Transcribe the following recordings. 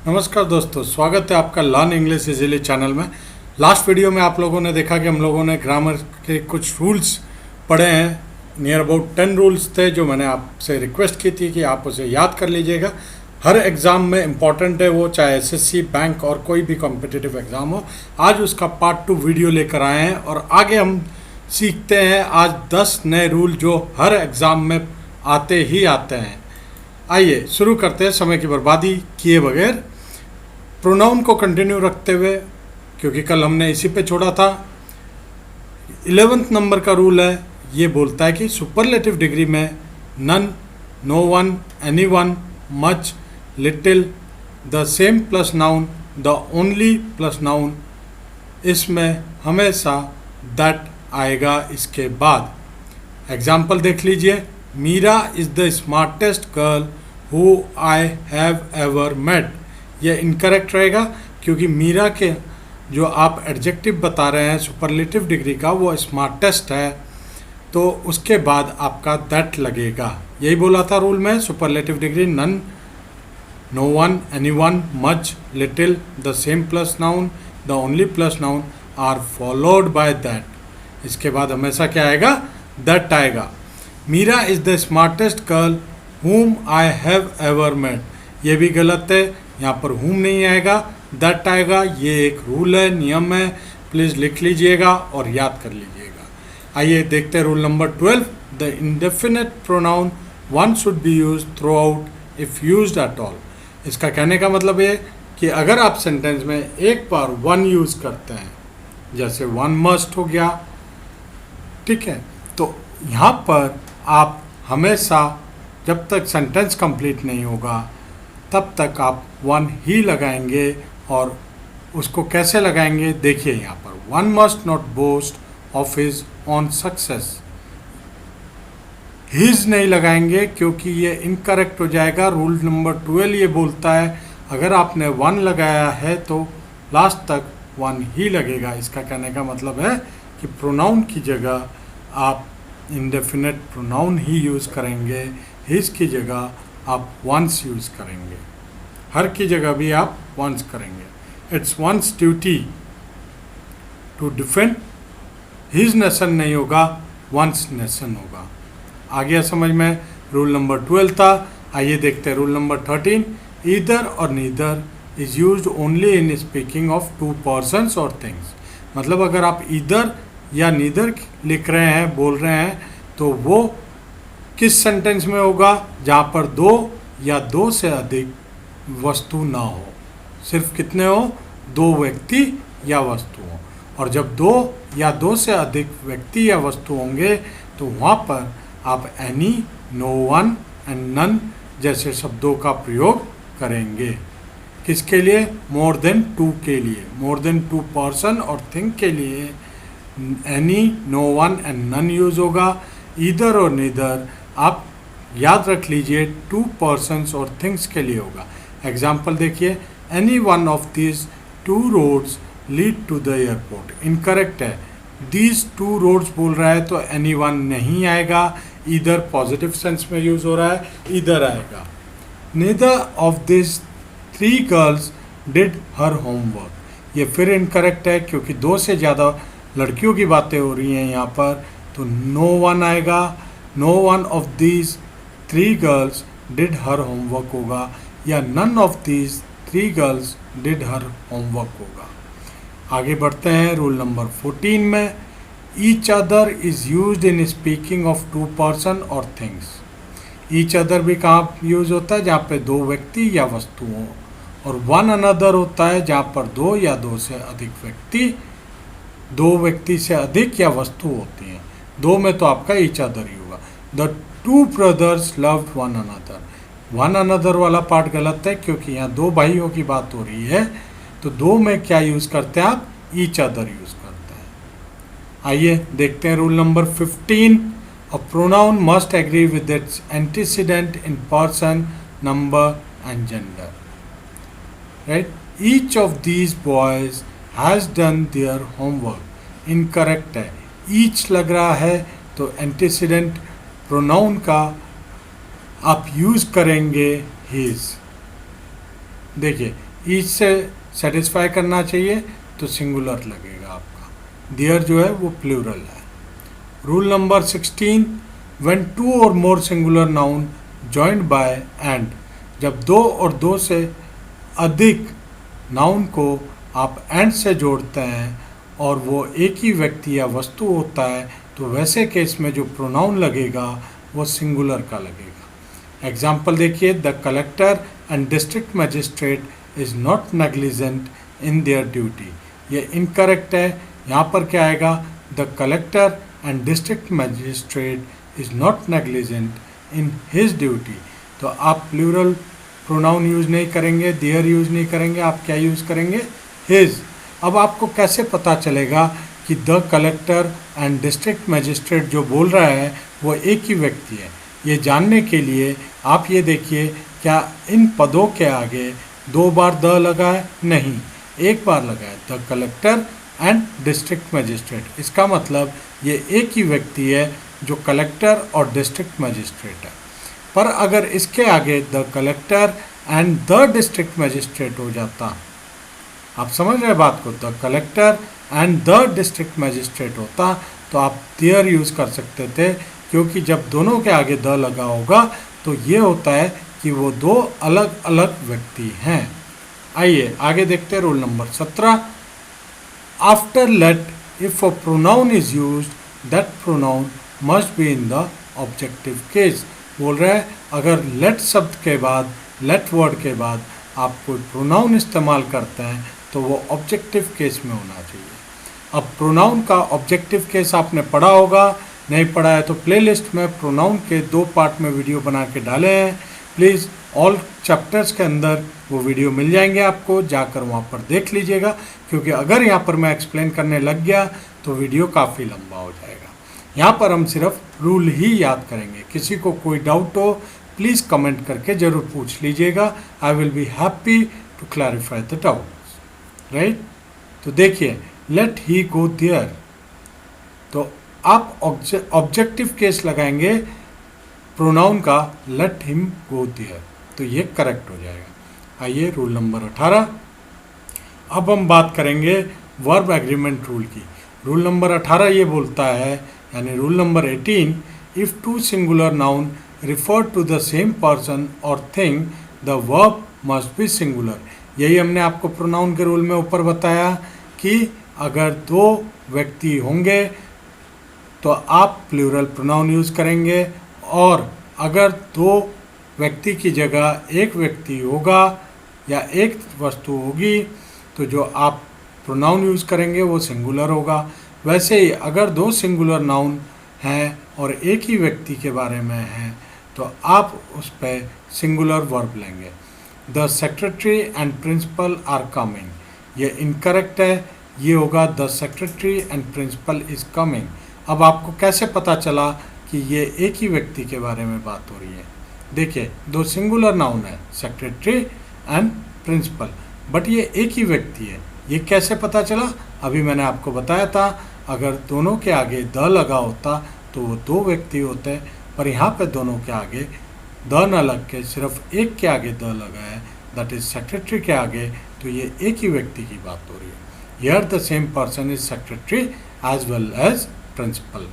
नमस्कार दोस्तों, स्वागत है आपका लर्न इंग्लिश इजीली चैनल में। लास्ट वीडियो में आप लोगों ने देखा कि हम लोगों ने ग्रामर के कुछ रूल्स पढ़े हैं। नियर अबाउट 10 रूल्स थे जो मैंने आपसे रिक्वेस्ट की थी कि आप उसे याद कर लीजिएगा। हर एग्ज़ाम में इम्पॉर्टेंट है वो, चाहे एसएससी, बैंक और कोई भी कॉम्पिटिटिव एग्ज़ाम हो। आज उसका पार्ट 2 वीडियो लेकर आए हैं और आगे हम सीखते हैं आज 10 नए रूल जो हर एग्ज़ाम में आते ही आते हैं। आइए शुरू करते हैं समय की बर्बादी किए बगैर। प्रोनाउन को कंटिन्यू रखते हुए, क्योंकि कल हमने इसी पे छोड़ा था। 11th नंबर का रूल है, ये बोलता है कि सुपरलेटिव डिग्री में none, no one, any one, much, little, the same plus noun, the only plus noun, इसमें हमेशा दैट आएगा इसके बाद। एग्जाम्पल देख लीजिए। Meera is the smartest girl who I have ever met. ये इनकरेक्ट रहेगा क्योंकि मीरा के जो आप एडजेक्टिव बता रहे हैं सुपरलेटिव डिग्री का, वो स्मार्टेस्ट है, तो उसके बाद आपका दैट लगेगा। यही बोला था रूल में, superlative degree none, no one, any one, much, little, the same plus noun, the only plus noun are followed by that. इसके बाद हमेशा क्या आएगा? दैट आएगा। Meera is the smartest girl whom I have ever met. ये भी गलत है, यहाँ पर whom नहीं आएगा, दैट आएगा। ये एक रूल है, नियम है, प्लीज़ लिख लीजिएगा और याद कर लीजिएगा। आइए देखते हैं rule number 12। The indefinite pronoun one should be use through out if use at all. इसका कहने का मतलब ये कि अगर आप सेंटेंस में एक बार वन यूज़ करते हैं, जैसे वन मस्ट हो गया, ठीक है, तो यहाँ पर आप हमेशा जब तक सेंटेंस कंप्लीट नहीं होगा तब तक आप वन ही लगाएंगे। और उसको कैसे लगाएंगे देखिए यहाँ पर। One must not boast of his on success. His नहीं लगाएंगे क्योंकि ये इनकरेक्ट हो जाएगा। रूल नंबर 12 ये बोलता है अगर आपने वन लगाया है तो लास्ट तक वन ही लगेगा। इसका कहने का मतलब है कि प्रोनाउन की जगह आप इंडेफिनिट प्रोनाउन ही यूज़ करेंगे, हिज की जगह आप वंस यूज़ करेंगे, हर की जगह भी आप वंस करेंगे। It's one's duty to defend, his nation नहीं होगा, वंस नेशन होगा। आ गया समझ में? रूल नंबर 12 था। आइए देखते हैं रूल नंबर 13। ईदर और neither is used only in speaking of to persons और थिंग्स। मतलब अगर आप ईदर या नीदर लिख रहे हैं, बोल रहे हैं, तो वो किस सेंटेंस में होगा? जहाँ पर दो या दो से अधिक वस्तु ना हो। सिर्फ कितने हो? दो व्यक्ति या वस्तु हो। और जब दो या दो से अधिक व्यक्ति या वस्तु होंगे तो वहाँ पर आप any, no one and none जैसे शब्दों का प्रयोग करेंगे। किसके लिए? मोर देन टू के लिए। मोर देन टू पर्सन और थिंग के लिए any, no one and none use होगा। ईदर और नीदर आप याद रख लीजिए टू पर्सन्स और थिंग्स के लिए होगा। एग्जाम्पल देखिए। Any one of these two roads lead to the airport. Incorrect है, दीज टू रोड्स बोल रहा है तो एनी वन नहीं आएगा। इधर पॉजिटिव सेंस में यूज़ हो रहा है, इधर आएगा। Neither of this three girls did her homework. ये फिर इनकरेक्ट है क्योंकि दो से ज़्यादा लड़कियों की बातें हो रही हैं यहाँ पर, तो नो वन आएगा। No one of these three girls did her homework होगा, या none of these three girls did her homework होगा। आगे बढ़ते हैं रूल नंबर 14 में। Each other is used in speaking of two person और थिंग्स। ईच अदर भी कहाँ यूज़ होता है? जहाँ पे दो व्यक्ति या वस्तु हो। और वन अनदर होता है जहाँ पर दो या दो से अधिक व्यक्ति, दो व्यक्ति से अधिक या वस्तु होती हैं। दो में तो आपका ईच अदर ही होगा। The two brothers loved one another. One another वाला पार्ट गलत है क्योंकि यहाँ दो भाइयों की बात हो रही है, तो दो में क्या यूज़ करते हैं आप? ईच अदर यूज़ करते हैं। आइए देखते हैं rule number 15। A pronoun must agree with its antecedent in person, number and gender. Right? Each of these boys has done their homework. Incorrect है, ईच लग रहा है तो एंटीसीडेंट प्रोनाउन का आप यूज़ करेंगे हिज। देखिए ईच से सेटिस्फाई करना चाहिए तो सिंगुलर लगेगा आपका। देयर जो है वो प्लूरल है। Rule number 16, when two or more singular noun joined by and, जब दो और दो से अधिक नाउन को आप एंड से जोड़ते हैं और वो एक ही व्यक्ति या वस्तु होता है तो वैसे केस में जो प्रोनाउन लगेगा वो सिंगुलर का लगेगा। एग्जाम्पल देखिए, the collector and district magistrate is not negligent in their duty. ये इनकरेक्ट है। यहाँ पर क्या आएगा, the collector and district magistrate is not negligent in his duty. तो आप प्लूरल प्रोनाउन यूज़ नहीं करेंगे, देयर यूज़ नहीं करेंगे, आप क्या यूज़ करेंगे, हिज। अब आपको कैसे पता चलेगा कि the collector and district magistrate जो बोल रहा है वो एक ही व्यक्ति है? ये जानने के लिए आप ये देखिए, क्या इन पदों के आगे 2 बार द लगा है? नहीं, एक बार लगा है, the collector and district magistrate. इसका मतलब ये एक ही व्यक्ति है जो कलेक्टर और डिस्ट्रिक्ट मजिस्ट्रेट है। पर अगर इसके आगे the collector and the district magistrate हो जाता, आप समझ रहे बात को, the collector and the district magistrate होता तो आप देयर यूज़ कर सकते थे, क्योंकि जब दोनों के आगे द लगा होगा तो ये होता है कि वो 2 अलग अलग व्यक्ति हैं। आइए आगे देखते हैं rule number 17, after let if a pronoun is used that pronoun must be in the objective case. बोल रहे हैं अगर लेट शब्द के बाद, लेट वर्ड के बाद आप कोई प्रोनाउन इस्तेमाल करते हैं तो वो ऑब्जेक्टिव केस में होना चाहिए। अब प्रोनाउन का ऑब्जेक्टिव केस आपने पढ़ा होगा, नहीं पढ़ा है तो प्लेलिस्ट में प्रोनाउन के 2 पार्ट में वीडियो बना के डाले हैं। प्लीज़ ऑल चैप्टर्स के अंदर वो वीडियो मिल जाएंगे आपको, जाकर वहाँ पर देख लीजिएगा, क्योंकि अगर यहाँ पर मैं एक्सप्लेन करने लग गया तो वीडियो काफ़ी लंबा हो जाएगा। यहाँ पर हम सिर्फ रूल ही याद करेंगे। किसी को कोई डाउट हो प्लीज़ कमेंट करके ज़रूर पूछ लीजिएगा। I will be happy to clarify the doubts, right. तो देखिए, लेट ही गो देयर, तो आप ऑब्जेक्टिव केस लगाएंगे प्रोनाउन का लेट हिम गो देयर, तो ये करेक्ट हो जाएगा। आइए रूल नंबर 18, अब हम बात करेंगे वर्ब एग्रीमेंट रूल की। रूल नंबर 18 ये बोलता है, यानी rule number 18, if 2 singular noun refer to the same person और thing the verb must be singular. यही हमने आपको प्रोनाउन के रूल में ऊपर बताया कि अगर 2 व्यक्ति होंगे तो आप प्लूरल प्रोनाउन यूज़ करेंगे, और अगर 2 व्यक्ति की जगह 1 व्यक्ति होगा या 1 वस्तु होगी तो जो आप प्रोनाउन यूज़ करेंगे वो सिंगुलर होगा। वैसे ही अगर 2 सिंगुलर नाउन हैं और एक ही व्यक्ति के बारे में हैं तो आप उस पर सिंगुलर वर्ब लेंगे। The secretary and principal are coming, ये इनकरेक्ट है, ये होगा the secretary and principal is coming. अब आपको कैसे पता चला कि ये एक ही व्यक्ति के बारे में बात हो रही है? देखिए, 2 सिंगुलर नाउन है, सेक्रेटरी एंड प्रिंसिपल, बट ये एक ही व्यक्ति है। ये कैसे पता चला? अभी मैंने आपको बताया था, अगर दोनों के आगे द लगा होता तो वो 2 व्यक्ति होते, पर यहाँ पे दोनों के आगे द न लग के सिर्फ एक के आगे द लगा है, दैट इज सेक्रेटरी के आगे, तो ये एक ही व्यक्ति की बात हो रही है। Here the same person is secretary as well as principal.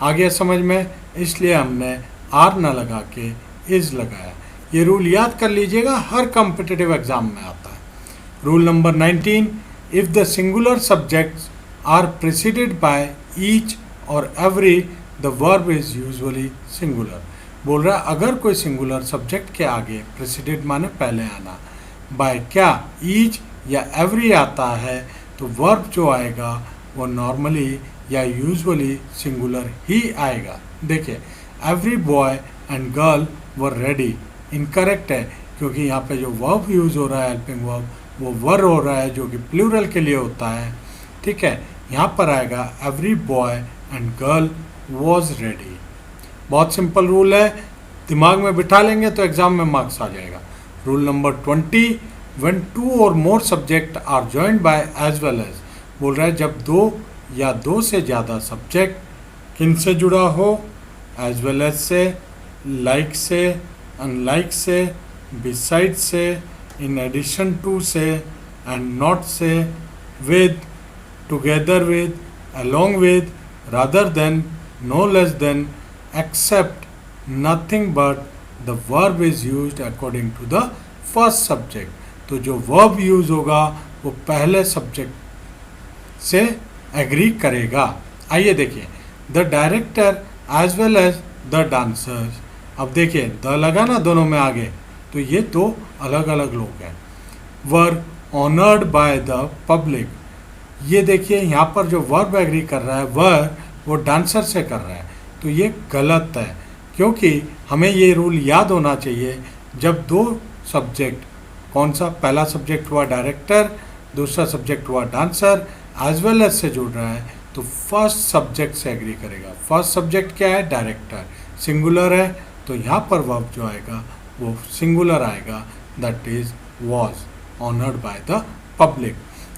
आ गया समझ में? इसलिए हमने आर न लगा के इज लगाया। ये रूल याद कर लीजिएगा, हर कॉम्पिटिटिव एग्जाम में आता है। Rule number 19, if the singular subjects are preceded by each or every the verb is usually singular. बोल रहा है अगर कोई सिंगुलर सब्जेक्ट के आगे प्रेसिडेड माने पहले आना, बाय क्या, ईच या एवरी आता है, तो वर्ब जो आएगा वो नॉर्मली या यूजुअली सिंगुलर ही आएगा। देखिए, every boy and girl were ready, incorrect है, क्योंकि यहाँ पे जो वर्ब यूज़ हो रहा है हेल्पिंग वर्ब वो वर हो रहा है, जो कि प्लूरल के लिए होता है। ठीक है, यहाँ पर आएगा every boy and girl was ready. बहुत सिंपल रूल है, दिमाग में बिठा लेंगे तो एग्जाम में मार्क्स आ जाएगा। रूल नंबर 20, व्हेन 2 और more subject are joined by as well as, बोल रहा है जब 2 या 2 से ज़्यादा सब्जेक्ट किन से जुड़ा हो, एज वेल एज से, लाइक से, अनलाइक से, बिसाइड से, in addition to say and not say, with, together with, along with, rather than, no less than, except, nothing but, the verb is used according to the first subject. तो जो verb use होगा वो पहले subject से agree करेगा। आइए देखिए, the director as well as the dancers. अब देखिए द लगा ना दोनों में आगे, तो ये दो अलग अलग लोग हैं। वर ऑनर्ड बाय द पब्लिक, ये देखिए यहाँ पर जो वर्ब एग्री कर रहा है वर वो डांसर से कर रहा है, तो ये गलत है, क्योंकि हमें ये रूल याद होना चाहिए जब दो सब्जेक्ट, कौन सा, पहला सब्जेक्ट हुआ डायरेक्टर, दूसरा सब्जेक्ट हुआ डांसर, एज वेल एज से जुड़ रहा है, तो फर्स्ट सब्जेक्ट से एग्री करेगा। फर्स्ट सब्जेक्ट क्या है, डायरेक्टर, सिंगुलर है, तो यहाँ पर वर्ब जो आएगा वो सिंगुलर आएगा, that is was honoured by the public.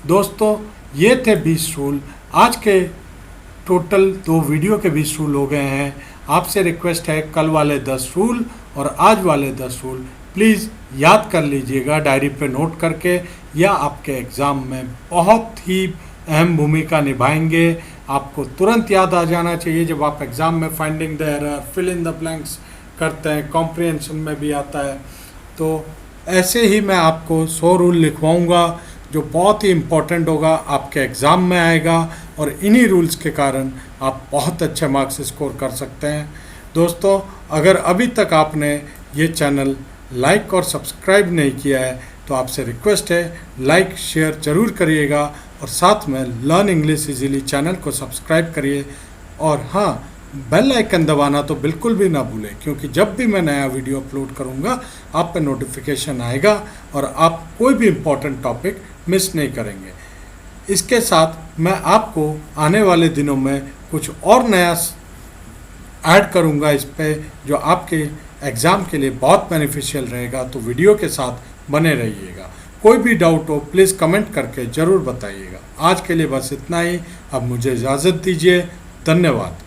दोस्तों ये थे 20 रूल। आज के टोटल 2 वीडियो के 20 रूल हो गए हैं। आपसे रिक्वेस्ट है कल वाले 10 रूल और आज वाले 10 रूल प्लीज़ याद कर लीजिएगा डायरी पे नोट करके, या आपके एग्ज़ाम में बहुत ही अहम भूमिका निभाएंगे। आपको तुरंत याद आ जाना चाहिए जब आप एग्ज़ाम में finding the error, fill in the blanks करते हैं, कॉम्प्रिहेंशन में भी आता है। तो ऐसे ही मैं आपको 100 रूल लिखवाऊंगा जो बहुत ही इम्पोर्टेंट होगा, आपके एग्ज़ाम में आएगा और इन्हीं रूल्स के कारण आप बहुत अच्छे मार्क्स स्कोर कर सकते हैं। दोस्तों अगर अभी तक आपने ये चैनल लाइक और सब्सक्राइब नहीं किया है तो आपसे रिक्वेस्ट है लाइक शेयर ज़रूर करिएगा, और साथ में लर्न इंग्लिश इजीली चैनल को सब्सक्राइब करिए, और हाँ बेल आइकन दबाना तो बिल्कुल भी ना भूलें, क्योंकि जब भी मैं नया वीडियो अपलोड करूँगा आप पे नोटिफिकेशन आएगा और आप कोई भी इम्पोर्टेंट टॉपिक मिस नहीं करेंगे। इसके साथ मैं आपको आने वाले दिनों में कुछ और नया ऐड करूँगा इस पे, जो आपके एग्ज़ाम के लिए बहुत बेनिफिशियल रहेगा, तो वीडियो के साथ बने रहिएगा। कोई भी डाउट हो प्लीज़ कमेंट करके ज़रूर बताइएगा। आज के लिए बस इतना ही, अब मुझे इजाज़त दीजिए। धन्यवाद।